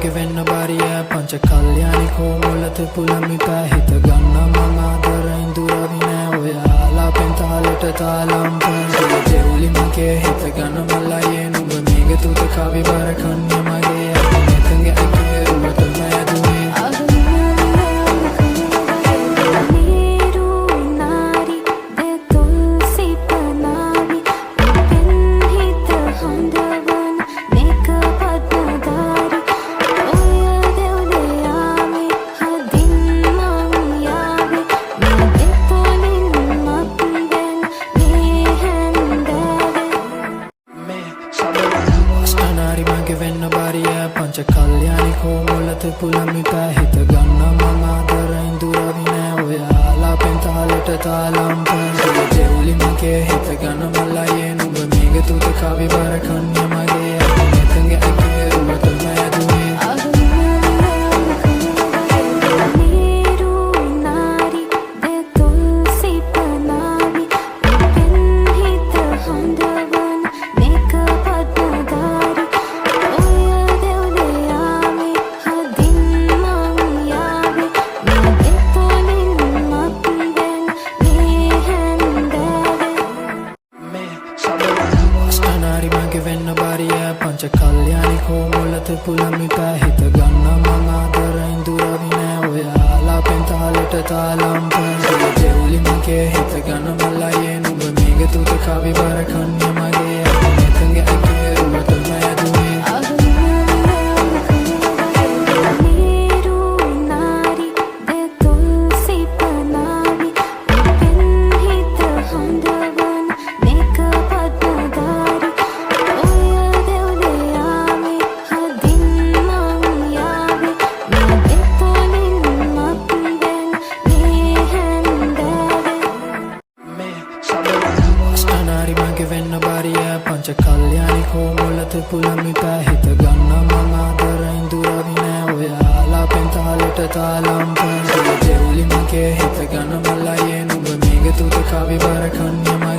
මගේ වෙන්න බාරිය පංච කල්යාණි කොමුලත පුලමි පැහිත ගන්න මම ආදරෙන් දුරවි නෑ ඔයාලා පෙන්තාලට තාලම් පන්තිය දෙවුලි මගේ හිත ගන්න මල්ලයේ නුඹ මේක තුත කවි බර කන්නේ මගේ අකමැතගේ අකේ රුවට මෑදුවේ පංච කල්යාණි කොමුලත පුලමි පැහිත ගන්න මම ආදරෙන් දුරවි නෑ ඔයාලා පෙන්තාලට තාලම් පන්තිය දෙවුලි මගේ හිත ගන්න මල්ලයේ නුඹ මේක තුත කවි බර කන්නේ මගේ අකමැතගේ අකේ රුවට මෑදුවේ වෙන්න බාරිය පංච කල්යාණි කොමුලත පුලමි පැහිත ගන්න මම ආදරෙන් දුරවි නෑ ඔයාලා පෙන්තාලට තාලම් පන්තිය දෙවුලි මගේ හිත ගන්න මල්ලයේ නුඹ මේක තුත කවි බර කන්නේ මගේ අකමැතගේ අකේ රුවට මෑදුවේ වෙන්න බාරිය පංච කල්යාණි කොමුලත පුලමි පැහිත ගන්න මම ආදරෙන් දුරවි නෑ ඔයාලා පෙන්තාලට තාලම් පන්තිය දෙවුලි මගේ හිත ගන්න මල්ලයේ නුඹ මේක තුත කවි බර කන්නේ